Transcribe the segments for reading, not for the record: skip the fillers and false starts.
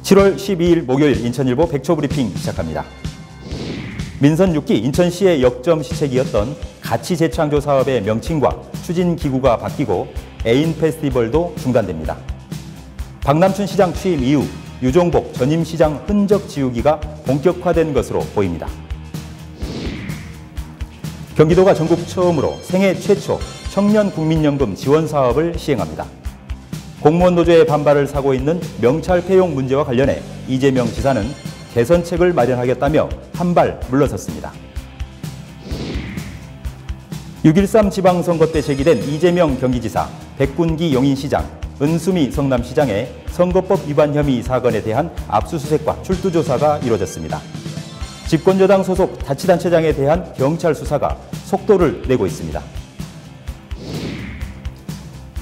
7월 12일 목요일 인천일보 백초브리핑 시작합니다. 민선 6기 인천시의 역점 시책이었던 가치 재창조 사업의 명칭과 추진 기구가 바뀌고 애인 페스티벌도 중단됩니다. 박남춘 시장 취임 이후 유종복 전임 시장 흔적 지우기가 본격화된 것으로 보입니다. 경기도가 전국 처음으로 생애 최초 청년 국민연금 지원 사업을 시행합니다. 공무원 노조의 반발을 사고 있는 명찰 폐용 문제와 관련해 이재명 지사는 개선책을 마련하겠다며 한 발 물러섰습니다. 6.13 지방선거 때 제기된 이재명 경기지사, 백군기 용인시장, 은수미 성남시장의 선거법 위반 혐의 사건에 대한 압수수색과 출두조사가 이루어졌습니다. 집권여당 소속 자치단체장에 대한 경찰 수사가 속도를 내고 있습니다.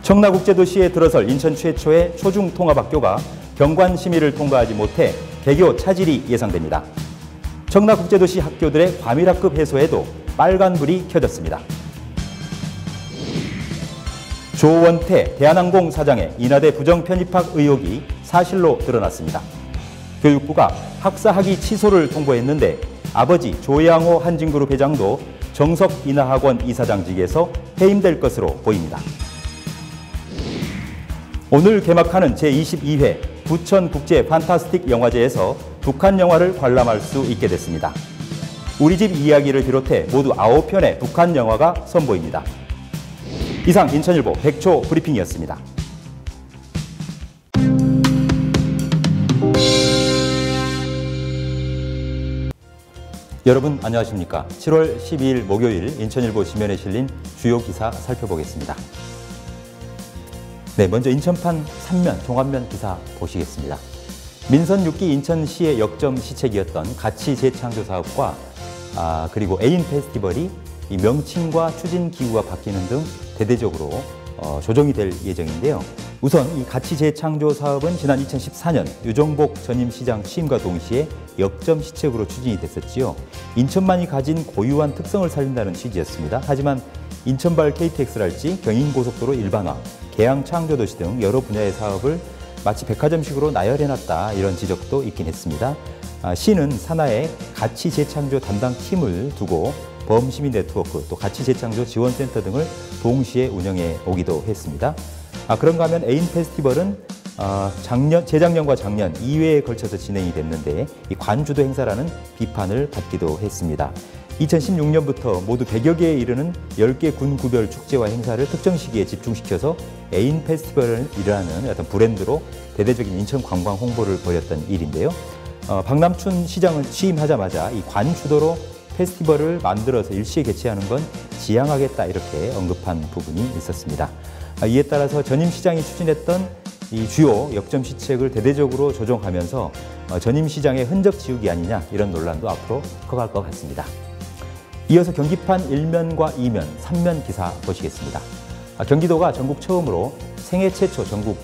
청라국제도시에 들어설 인천 최초의 초중통합학교가 경관 심의를 통과하지 못해 개교 차질이 예상됩니다. 청라국제도시 학교들의 과밀학급 해소에도 빨간불이 켜졌습니다. 조원태 대한항공 사장의 인하대 부정편입학 의혹이 사실로 드러났습니다. 교육부가 학사학위 취소를 통보했는데 아버지 조양호 한진그룹 회장도 정석인하학원 이사장직에서 해임될 것으로 보입니다. 오늘 개막하는 제22회 부천국제 판타스틱 영화제에서 북한 영화를 관람할 수 있게 됐습니다. 우리 집 이야기를 비롯해 모두 9편의 북한 영화가 선보입니다. 이상 인천일보 백초 브리핑이었습니다. 여러분 안녕하십니까? 7월 12일 목요일 인천일보 지면에 실린 주요 기사 살펴보겠습니다. 네, 먼저 인천판 3면 종합면 기사 보시겠습니다. 민선 6기 인천시의 역점 시책이었던 가치 재창조 사업과 그리고 애인 페스티벌이 이 명칭과 추진 기구가 바뀌는 등 대대적으로 조정이 될 예정인데요. 우선 이 가치 재창조 사업은 지난 2014년 유종복 전임 시장 취임과 동시에 역점 시책으로 추진이 됐었지요. 인천만이 가진 고유한 특성을 살린다는 취지였습니다. 하지만 인천발 KTX랄지 경인고속도로 일반화, 계양 창조도시 등 여러 분야의 사업을 마치 백화점식으로 나열해놨다 이런 지적도 있긴 했습니다. 시는 산하에 가치 재창조 담당 팀을 두고 범시민 네트워크, 또 가치 재창조 지원센터 등을 동시에 운영해 오기도 했습니다. 그런가 하면 애인 페스티벌은 재작년과 작년 2회에 걸쳐서 진행이 됐는데 이 관주도 행사라는 비판을 받기도 했습니다. 2016년부터 모두 100여 개에 이르는 10개 군구별 축제와 행사를 특정 시기에 집중시켜서 애인 페스티벌이라는 어떤 브랜드로 대대적인 인천 관광 홍보를 벌였던 일인데요. 박남춘 시장은 취임하자마자 이 관주도로 페스티벌을 만들어서 일시에 개최하는 건 지양하겠다 이렇게 언급한 부분이 있었습니다. 이에 따라서 전임 시장이 추진했던 이 주요 역점 시책을 대대적으로 조정하면서 전임 시장의 흔적 지우기 아니냐 이런 논란도 앞으로 커갈 것 같습니다. 이어서 경기판 1면과 2면, 3면 기사 보시겠습니다. 경기도가 전국 처음으로 생애 최초 전국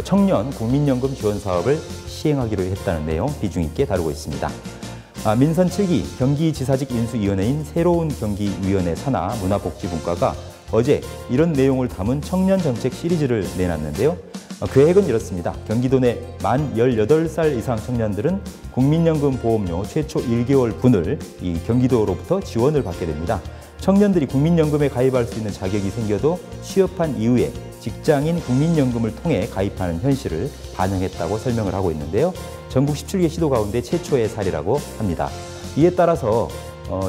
청년 국민연금 지원 사업을 시행하기로 했다는 내용 비중 있게 다루고 있습니다. 민선 7기 경기지사직 인수위원회인 새로운 경기위원회 산하 문화복지분과가 어제 이런 내용을 담은 청년정책 시리즈를 내놨는데요. 계획은 이렇습니다. 경기도 내 만 18살 이상 청년들은 국민연금 보험료 최초 1개월 분을 이 경기도로부터 지원을 받게 됩니다. 청년들이 국민연금에 가입할 수 있는 자격이 생겨도 취업한 이후에 직장인 국민연금을 통해 가입하는 현실을 반영했다고 설명을 하고 있는데요. 전국 17개 시도 가운데 최초의 사례라고 합니다. 이에 따라서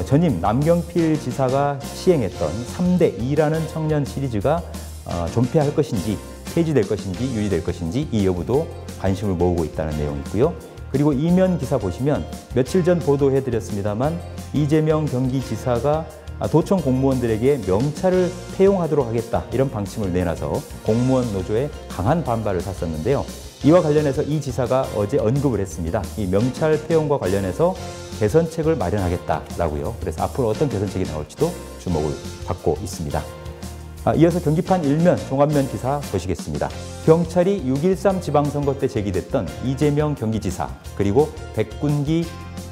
전임 남경필 지사가 시행했던 3대2라는 청년 시리즈가 존폐할 것인지 폐지될 것인지 유지될 것인지 이 여부도 관심을 모으고 있다는 내용이 있고요. 그리고 이면 기사 보시면 며칠 전 보도해드렸습니다만 이재명 경기지사가 도청 공무원들에게 명찰을 폐용하도록 하겠다 이런 방침을 내놔서 공무원 노조에 강한 반발을 샀었는데요. 이와 관련해서 이 지사가 어제 언급을 했습니다. 이 명찰 폐용과 관련해서 개선책을 마련하겠다라고요. 그래서 앞으로 어떤 개선책이 나올지도 주목을 받고 있습니다. 이어서 경기판 1면 종합면 기사 보시겠습니다. 경찰이 6.13 지방선거 때 제기됐던 이재명 경기지사 그리고 백군기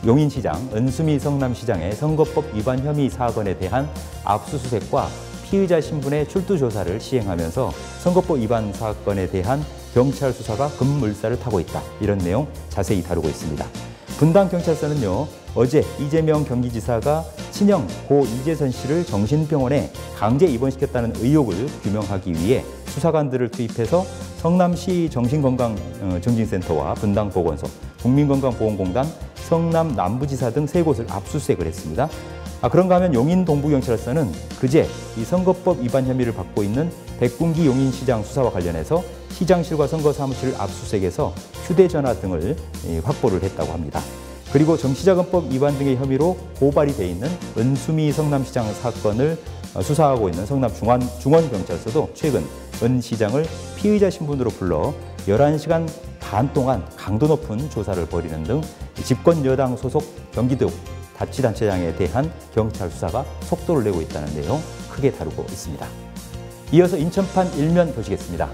용인시장, 은수미 성남시장의 선거법 위반 혐의 사건에 대한 압수수색과 피의자 신분의 출두조사를 시행하면서 선거법 위반 사건에 대한 경찰 수사가 급물살을 타고 있다. 이런 내용 자세히 다루고 있습니다. 분당경찰서는요, 어제 이재명 경기지사가 친형 고 이재선 씨를 정신병원에 강제 입원시켰다는 의혹을 규명하기 위해 수사관들을 투입해서 성남시 정신건강증진센터와 분당보건소, 국민건강보험공단, 성남 남부지사 등 3곳을 압수수색을 했습니다. 그런가 하면 용인 동부경찰서는 그제 이 선거법 위반 혐의를 받고 있는 백군기 용인시장 수사와 관련해서 시장실과 선거사무실을 압수수색해서 휴대전화 등을 확보를 했다고 합니다. 그리고 정치자금법 위반 등의 혐의로 고발이 돼 있는 은수미 성남시장 사건을 수사하고 있는 성남중원경찰서도 최근 은 시장을 피의자 신분으로 불러 11시간 반 동안 강도 높은 조사를 벌이는 등 집권 여당 소속 경기도 자치단체장에 대한 경찰 수사가 속도를 내고 있다는 내용 크게 다루고 있습니다. 이어서 인천판 일면 보시겠습니다.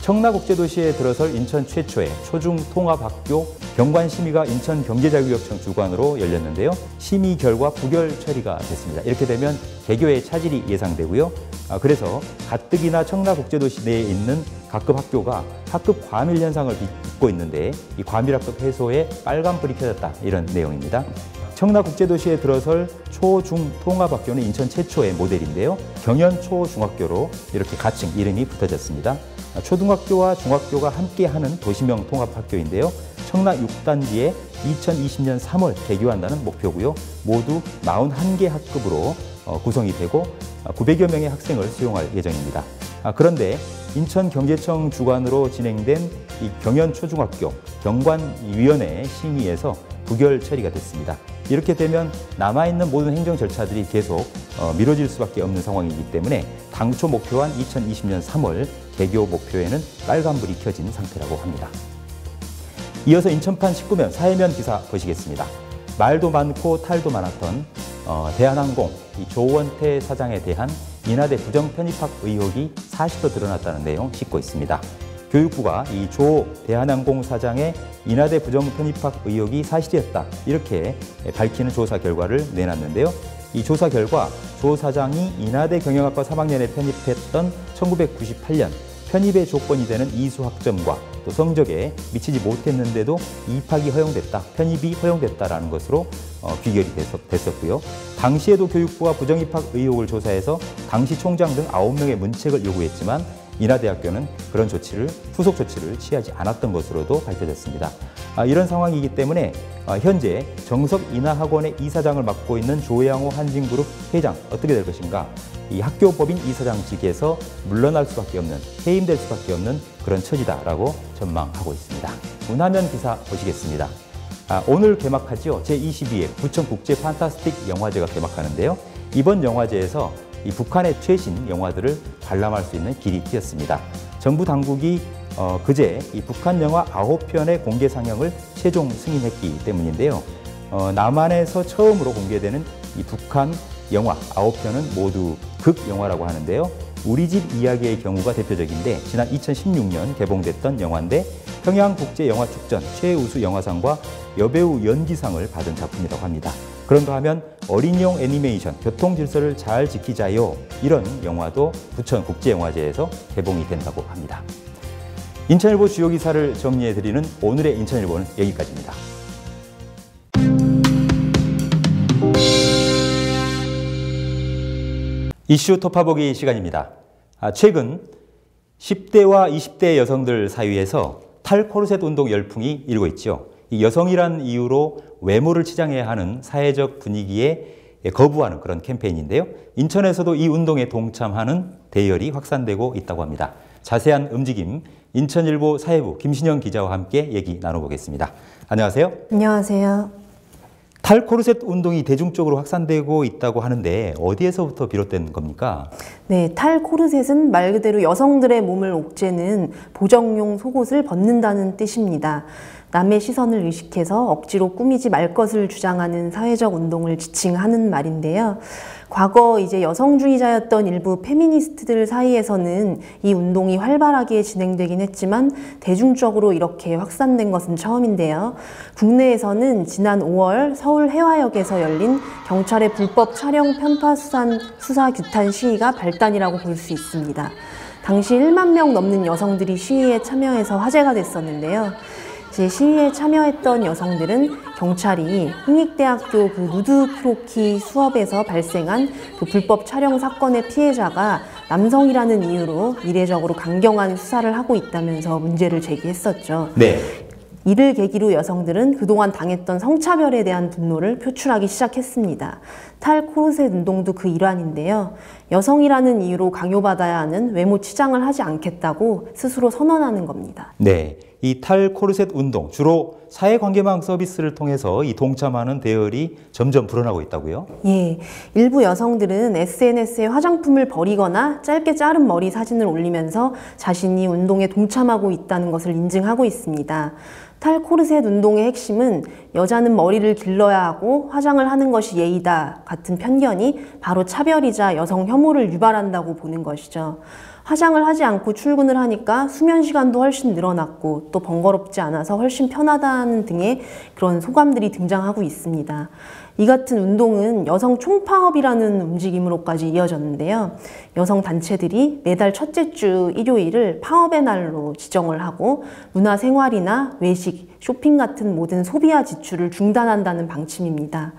청라국제도시에 들어설 인천 최초의 초중통합학교 경관심의가 인천경제자유구역청 주관으로 열렸는데요. 심의 결과 부결 처리가 됐습니다. 이렇게 되면 개교의 차질이 예상되고요. 그래서 가뜩이나 청라국제도시 내에 있는 각급 학교가 학급 과밀 현상을 빚고 있는데 이 과밀학급 해소에 빨간불이 켜졌다. 이런 내용입니다. 청라국제도시에 들어설 초중통합학교는 인천 최초의 모델인데요. 경연초중학교로 이렇게 가칭 이름이 붙어졌습니다. 초등학교와 중학교가 함께하는 도시명 통합학교인데요. 청라 6단지에 2020년 3월 개교한다는 목표고요. 모두 41개 학급으로 구성이 되고 900여 명의 학생을 수용할 예정입니다. 그런데 인천경제청 주관으로 진행된 이 경연초중학교 경관위원회 심의에서 부결 처리가 됐습니다. 이렇게 되면 남아있는 모든 행정 절차들이 계속 미뤄질 수밖에 없는 상황이기 때문에 당초 목표한 2020년 3월 개교 목표에는 빨간불이 켜진 상태라고 합니다. 이어서 인천판 19면 사회면 기사 보시겠습니다. 말도 많고 탈도 많았던 대한항공 조원태 사장에 대한 인하대 부정편입학 의혹이 사실로 드러났다는 내용 싣고 있습니다. 교육부가 이 조 대한항공 사장의 인하대 부정편입학 의혹이 사실이었다. 이렇게 밝히는 조사 결과를 내놨는데요. 이 조사 결과 조 사장이 인하대 경영학과 3학년에 편입했던 1998년 편입의 조건이 되는 이수학점과 또 성적에 미치지 못했는데도 입학이 허용됐다, 편입이 허용됐다라는 것으로 귀결이 됐었고요. 당시에도 교육부가 부정입학 의혹을 조사해서 당시 총장 등 9명의 문책을 요구했지만 인하대학교는 그런 후속 조치를 취하지 않았던 것으로도 밝혀졌습니다. 이런 상황이기 때문에 현재 정석 인하학원의 이사장을 맡고 있는 조양호 한진그룹 회장 어떻게 될 것인가? 이 학교법인 이사장직에서 물러날 수밖에 없는, 해임될 수밖에 없는 그런 처지다라고 전망하고 있습니다. 문화면 기사 보시겠습니다. 오늘 개막하죠. 제22회 부천국제 판타스틱 영화제가 개막하는데요. 이번 영화제에서 이 북한의 최신 영화들을 관람할 수 있는 길이 트였습니다. 정부 당국이 그제 이 북한 영화 9편의 공개 상영을 최종 승인했기 때문인데요. 남한에서 처음으로 공개되는 이 북한 영화 9편은 모두 극영화라고 하는데요. 우리 집 이야기의 경우가 대표적인데 지난 2016년 개봉됐던 영화인데 평양국제영화축전 최우수 영화상과 여배우 연기상을 받은 작품이라고 합니다. 그런가 하면 어린이용 애니메이션 교통질서를 잘 지키자요. 이런 영화도 부천국제영화제에서 개봉이 된다고 합니다. 인천일보 주요 기사를 정리해드리는 오늘의 인천일보는 여기까지입니다. 이슈 토파보기 시간입니다. 최근 10대와 20대 여성들 사이에서 탈코르셋 운동 열풍이 일고 있죠. 이 여성이란 이유로 외모를 치장해야 하는 사회적 분위기에 거부하는 그런 캠페인인데요. 인천에서도 이 운동에 동참하는 대열이 확산되고 있다고 합니다. 자세한 움직임 인천일보 사회부 김신영 기자와 함께 얘기 나눠보겠습니다. 안녕하세요. 안녕하세요. 탈코르셋 운동이 대중적으로 확산되고 있다고 하는데 어디에서부터 비롯된 겁니까? 네, 탈코르셋은 말 그대로 여성들의 몸을 옥죄는 보정용 속옷을 벗는다는 뜻입니다. 남의 시선을 의식해서 억지로 꾸미지 말 것을 주장하는 사회적 운동을 지칭하는 말인데요. 과거 이제 여성주의자였던 일부 페미니스트들 사이에서는 이 운동이 활발하게 진행되긴 했지만 대중적으로 이렇게 확산된 것은 처음인데요. 국내에서는 지난 5월 서울 해화역에서 열린 경찰의 불법 촬영 편파 수사 규탄 시위가 발단이라고 볼 수 있습니다. 당시 1만 명 넘는 여성들이 시위에 참여해서 화제가 됐었는데요. 이제 시위에 참여했던 여성들은 경찰이 홍익대학교 그 누드 크로키 수업에서 발생한 그 불법 촬영 사건의 피해자가 남성이라는 이유로 이례적으로 강경한 수사를 하고 있다면서 문제를 제기했었죠. 네. 이를 계기로 여성들은 그동안 당했던 성차별에 대한 분노를 표출하기 시작했습니다. 탈코르셋 운동도 그 일환인데요. 여성이라는 이유로 강요받아야 하는 외모 치장을 하지 않겠다고 스스로 선언하는 겁니다. 네. 이 탈코르셋 운동, 주로 사회관계망 서비스를 통해서 이 동참하는 대열이 점점 불어나고 있다고요? 예, 일부 여성들은 SNS에 화장품을 버리거나 짧게 자른 머리 사진을 올리면서 자신이 운동에 동참하고 있다는 것을 인증하고 있습니다. 탈코르셋 운동의 핵심은 여자는 머리를 길러야 하고 화장을 하는 것이 예의다 같은 편견이 바로 차별이자 여성 혐오를 유발한다고 보는 것이죠. 화장을 하지 않고 출근을 하니까 수면 시간도 훨씬 늘어났고 또 번거롭지 않아서 훨씬 편하다는 등의 그런 소감들이 등장하고 있습니다. 이 같은 운동은 여성 총파업이라는 움직임으로까지 이어졌는데요. 여성 단체들이 매달 첫째 주 일요일을 파업의 날로 지정을 하고 문화생활이나 외식, 쇼핑 같은 모든 소비와 지출을 중단한다는 방침입니다.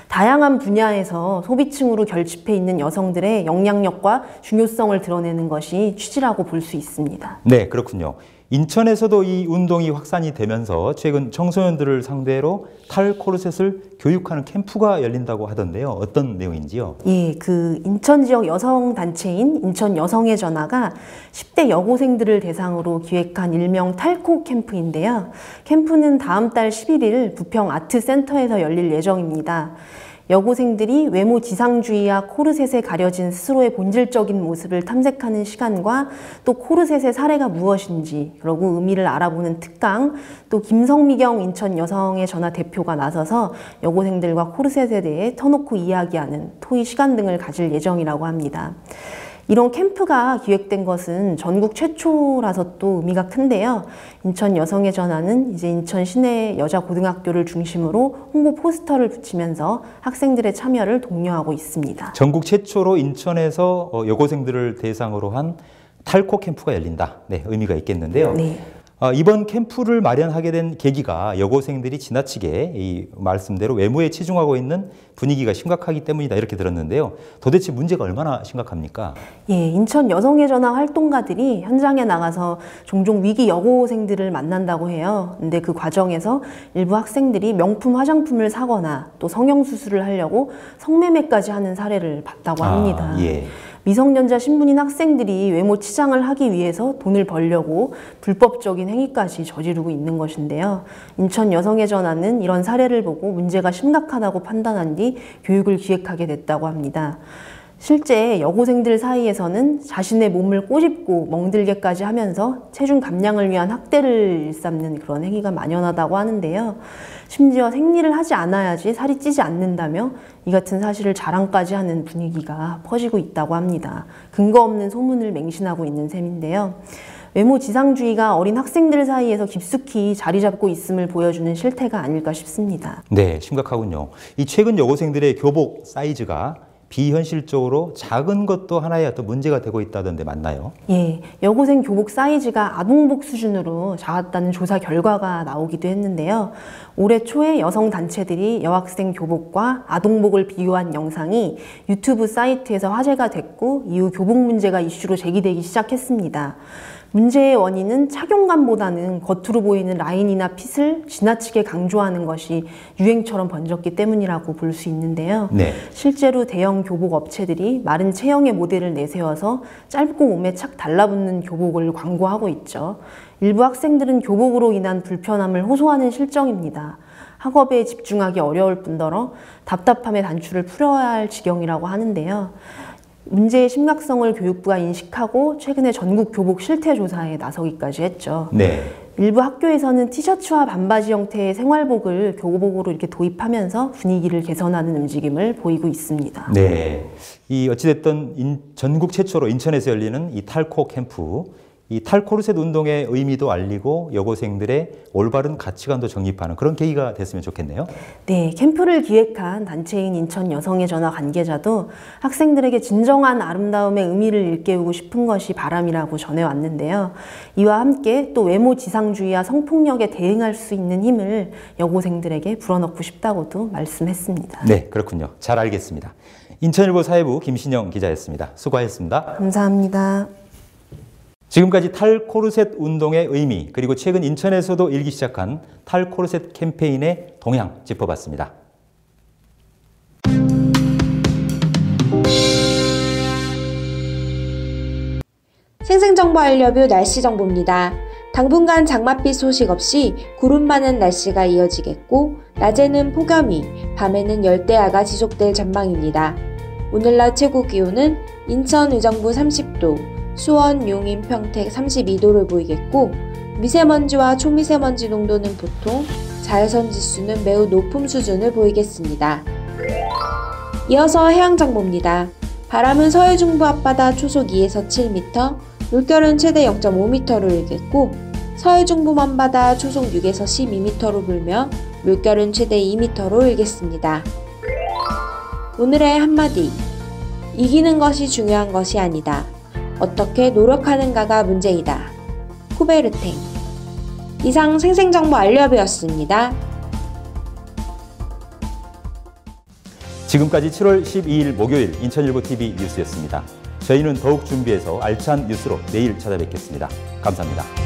다양한 분야에서 소비층으로 결집해 있는 여성들의 영향력과 중요성을 드러내는 것이 취지라고 볼 수 있습니다. 네, 그렇군요. 인천에서도 이 운동이 확산이 되면서 최근 청소년들을 상대로 탈코르셋을 교육하는 캠프가 열린다고 하던데요. 어떤 내용인지요? 예, 그 인천 지역 여성 단체인 인천 여성의 전화가 10대 여고생들을 대상으로 기획한 일명 탈코 캠프인데요. 캠프는 다음 달 11일 부평 아트센터에서 열릴 예정입니다. 여고생들이 외모 지상주의와 코르셋에 가려진 스스로의 본질적인 모습을 탐색하는 시간과 또 코르셋의 사례가 무엇인지 그리고 의미를 알아보는 특강, 또 김성미경 인천 여성의 전화 대표가 나서서 여고생들과 코르셋에 대해 터놓고 이야기하는 토의 시간 등을 가질 예정이라고 합니다. 이런 캠프가 기획된 것은 전국 최초라서 또 의미가 큰데요. 인천 여성의 전화는 이제 인천 시내 여자 고등학교를 중심으로 홍보 포스터를 붙이면서 학생들의 참여를 독려하고 있습니다. 전국 최초로 인천에서 여고생들을 대상으로 한 탈코 캠프가 열린다. 네, 의미가 있겠는데요. 네. 이번 캠프를 마련하게 된 계기가 여고생들이 지나치게 이 말씀대로 외모에 치중하고 있는 분위기가 심각하기 때문이다 이렇게 들었는데요. 도대체 문제가 얼마나 심각합니까? 예, 인천 여성의 전화 활동가들이 현장에 나가서 종종 위기 여고생들을 만난다고 해요. 근데 그 과정에서 일부 학생들이 명품 화장품을 사거나 또 성형수술을 하려고 성매매까지 하는 사례를 봤다고 합니다. 예. 미성년자 신분인 학생들이 외모 치장을 하기 위해서 돈을 벌려고 불법적인 행위까지 저지르고 있는 것인데요. 인천 여성의 전화는 이런 사례를 보고 문제가 심각하다고 판단한 뒤 교육을 기획하게 됐다고 합니다. 실제 여고생들 사이에서는 자신의 몸을 꼬집고 멍들게까지 하면서 체중 감량을 위한 학대를 일삼는 그런 행위가 만연하다고 하는데요. 심지어 생리를 하지 않아야지 살이 찌지 않는다며 이 같은 사실을 자랑까지 하는 분위기가 퍼지고 있다고 합니다. 근거 없는 소문을 맹신하고 있는 셈인데요. 외모 지상주의가 어린 학생들 사이에서 깊숙이 자리 잡고 있음을 보여주는 실태가 아닐까 싶습니다. 네, 심각하군요. 이 최근 여고생들의 교복 사이즈가 비현실적으로 작은 것도 하나의 어떤 문제가 되고 있다던데 맞나요? 예, 여고생 교복 사이즈가 아동복 수준으로 작았다는 조사 결과가 나오기도 했는데요. 올해 초에 여성 단체들이 여학생 교복과 아동복을 비교한 영상이 유튜브 사이트에서 화제가 됐고 이후 교복 문제가 이슈로 제기되기 시작했습니다. 문제의 원인은 착용감보다는 겉으로 보이는 라인이나 핏을 지나치게 강조하는 것이 유행처럼 번졌기 때문이라고 볼 수 있는데요. 네. 실제로 대형 교복 업체들이 마른 체형의 모델을 내세워서 짧고 몸에 착 달라붙는 교복을 광고하고 있죠. 일부 학생들은 교복으로 인한 불편함을 호소하는 실정입니다. 학업에 집중하기 어려울 뿐더러 답답함의 단추를 풀어야 할 지경이라고 하는데요. 문제의 심각성을 교육부가 인식하고 최근에 전국 교복 실태 조사에 나서기까지 했죠. 네. 일부 학교에서는 티셔츠와 반바지 형태의 생활복을 교복으로 이렇게 도입하면서 분위기를 개선하는 움직임을 보이고 있습니다. 네. 이 어찌됐든 전국 최초로 인천에서 열리는 이 탈코 캠프, 이 탈코르셋 운동의 의미도 알리고 여고생들의 올바른 가치관도 정립하는 그런 계기가 됐으면 좋겠네요. 네, 캠프를 기획한 단체인 인천 여성의 전화 관계자도 학생들에게 진정한 아름다움의 의미를 일깨우고 싶은 것이 바람이라고 전해왔는데요. 이와 함께 또 외모 지상주의와 성폭력에 대응할 수 있는 힘을 여고생들에게 불어넣고 싶다고도 말씀했습니다. 네, 그렇군요. 잘 알겠습니다. 인천일보 사회부 김신영 기자였습니다. 수고하셨습니다. 감사합니다. 지금까지 탈코르셋 운동의 의미, 그리고 최근 인천에서도 일기 시작한 탈코르셋 캠페인의 동향 짚어봤습니다. 생생정보 알려뷰 날씨 정보입니다. 당분간 장맛비 소식 없이 구름 많은 날씨가 이어지겠고 낮에는 폭염이, 밤에는 열대야가 지속될 전망입니다. 오늘 낮 최고 기온은 인천 의정부 30도, 수원, 용인, 평택 32도를 보이겠고 미세먼지와 초미세먼지 농도는 보통, 자외선 지수는 매우 높은 수준을 보이겠습니다. 이어서 해양정보입니다. 바람은 서해중부 앞바다 초속 2에서 7m, 물결은 최대 0.5m로 일겠고 서해중부 먼바다 초속 6에서 12m로 불며 물결은 최대 2m로 일겠습니다. 오늘의 한마디, 이기는 것이 중요한 것이 아니다. 어떻게 노력하는가가 문제이다. 쿠베르탱. 이상 생생정보 알려뷰였습니다. 지금까지 7월 12일 목요일 인천일보TV 뉴스였습니다. 저희는 더욱 준비해서 알찬 뉴스로 내일 찾아뵙겠습니다. 감사합니다.